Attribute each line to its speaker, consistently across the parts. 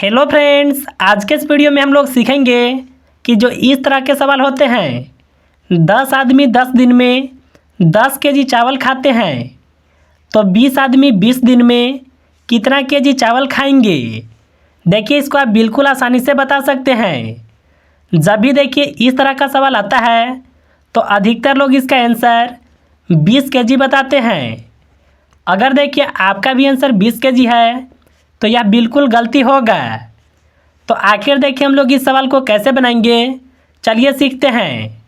Speaker 1: Hello friends, आज के इस वीडियो में हम लोग सीखेंगे कि जो इस तरह के सवाल होते हैं 10 आदमी 10 दिन में 10 केजी चावल खाते हैं तो 20 आदमी 20 दिन में कितना केजी चावल खाएंगे। देखिए, इसको आप बिल्कुल आसानी से बता सकते हैं। जब भी देखिए इस तरह का सवाल आता है तो अधिकतर लोग इसका आंसर 20 केजी बताते हैं। अगर देखिए आपका भी आंसर 20 केजी है तो यह बिल्कुल गलती होगा। तो आखिर देखिए हम लोग इस सवाल को कैसे बनाएंगे, चलिए सीखते हैं।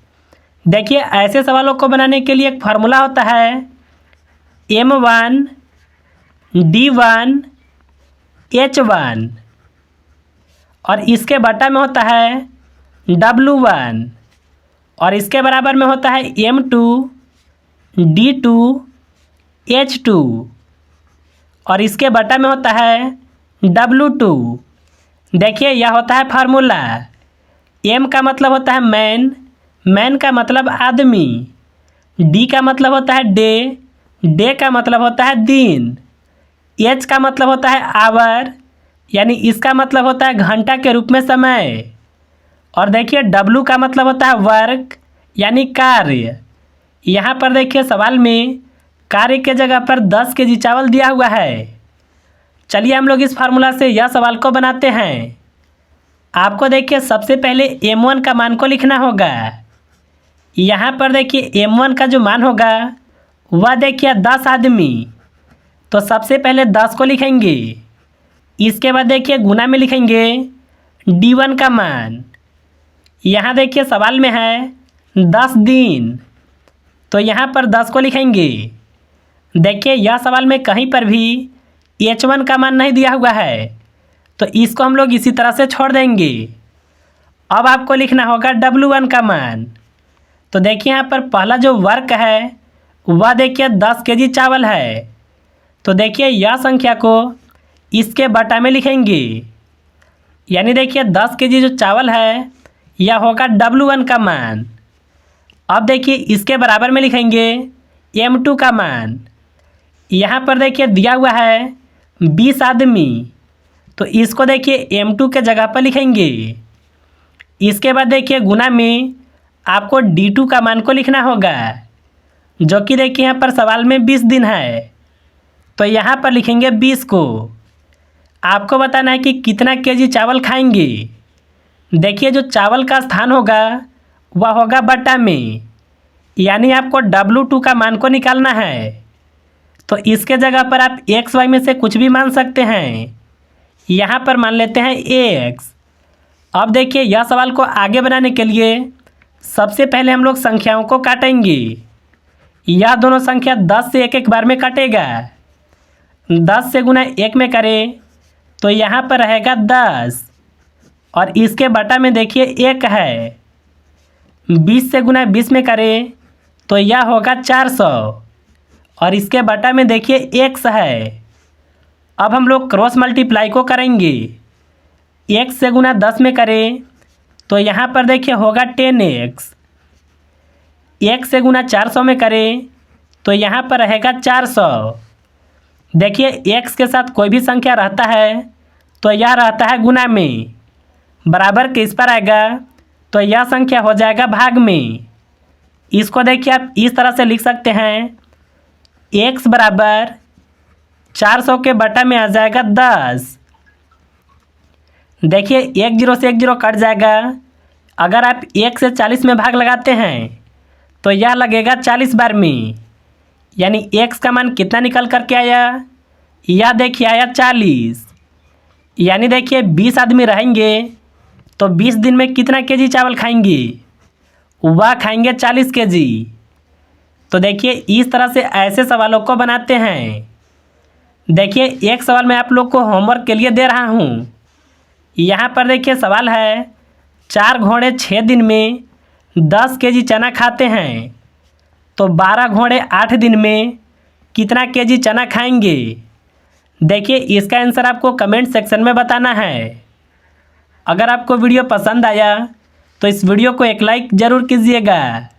Speaker 1: देखिए, ऐसे सवालों को बनाने के लिए एक फार्मूला होता है M1 D1 H1 और इसके बटा में होता है W1 और इसके बराबर में होता है M2 D2 H2 और इसके बटा में होता है W2। देखिए, यह होता है फार्मूला। M का मतलब होता है मैन, मैन का मतलब आदमी। D का मतलब होता है डे, डे का मतलब होता है दिन। H का मतलब होता है आवर, यानी इसका मतलब होता है घंटा के रूप में समय। और देखिए W का मतलब होता है वर्क, यानी कार्य। यहाँ पर देखिए सवाल में कार्य के जगह पर 10 केजी चावल दिया हुआ है। चलिए हम लोग इस फार्मूला से यह सवाल को बनाते हैं। आपको देखिए सबसे पहले M1 का मान को लिखना होगा। यहाँ पर देखिए M1 का जो मान होगा वह देखिए 10 आदमी, तो सबसे पहले 10 को लिखेंगे। इसके बाद देखिए गुना में लिखेंगे D1 का मान। यहाँ देखिए सवाल में है 10 दिन, तो यहाँ पर 10 को लिखेंगे। देखिए यह सवाल में कहीं पर भी H1 का मान नहीं दिया हुआ है, तो इसको हम लोग इसी तरह से छोड़ देंगे। अब आपको लिखना होगा W1 का मान। तो देखिए यहाँ पर पहला जो वर्क है वह देखिए 10 केजी चावल है, तो देखिए यह संख्या को इसके बटा में लिखेंगे। यानी देखिए 10 केजी जो चावल है यह होगा W1 का मान। अब देखिए इसके बराबर में लिखेंगे M2 का मान। यहाँ पर देखिए दिया हुआ है 20 आदमी, तो इसको देखिए M2 के जगह पर लिखेंगे। इसके बाद देखिए गुना में आपको D2 का मान को लिखना होगा, जो कि देखिए यहाँ पर सवाल में 20 दिन है, तो यहाँ पर लिखेंगे 20 को। आपको बताना है कि कितना केजी चावल खाएंगे। देखिए जो चावल का स्थान होगा वह होगा बटा में, यानी आपको W2 का मान को निकालना है। तो इसके जगह पर आप एक्स वाई में से कुछ भी मान सकते हैं। यहाँ पर मान लेते हैं एक्स। अब देखिए यह सवाल को आगे बनाने के लिए सबसे पहले हम लोग संख्याओं को काटेंगे। यह दोनों संख्या 10 से एक एक बार में कटेगा। 10 से गुना 1 में करें तो यहाँ पर रहेगा 10 और इसके बटा में देखिए 1 है। 20 से गुना 20 में करें तो यह होगा 400 और इसके बटा में देखिए x है। अब हम लोग क्रॉस मल्टीप्लाई को करेंगे। 1 से गुना 10 में करें तो यहाँ पर देखिए होगा 10x। 1 से गुना 400 में करें तो यहाँ पर रहेगा 400। देखिए x के साथ कोई भी संख्या रहता है तो यह रहता है गुना में, बराबर किस पर आएगा तो यह संख्या हो जाएगा भाग में। इसको देखिए आप इस तरह से लिख सकते हैं x बराबर 400 के बटा में आ जाएगा 10। देखिए 1 0 से 1 0 कट जाएगा। अगर आप 1 से 40 में भाग लगाते हैं तो यह लगेगा 40 बार में, यानी x का मान कितना निकल कर के आया, यह देखिए आया 40। यानी देखिए 20 आदमी रहेंगे तो 20 दिन में कितना केजी चावल खाएंगे, वह खाएंगे 40 केजी। तो देखिए इस तरह से ऐसे सवालों को बनाते हैं। देखिए एक सवाल मैं आप लोग को होमवर्क के लिए दे रहा हूँ। यहाँ पर देखिए सवाल है 4 घोड़े 6 दिन में 10 केजी चना खाते हैं, तो 12 घोड़े 8 दिन में कितना केजी चना खाएंगे। देखिए इसका आंसर आपको कमेंट सेक्शन में बताना है। अगर आपको वीडियो पसंद आया तो इस वीडियो को एक लाइक ज़रूर कीजिएगा।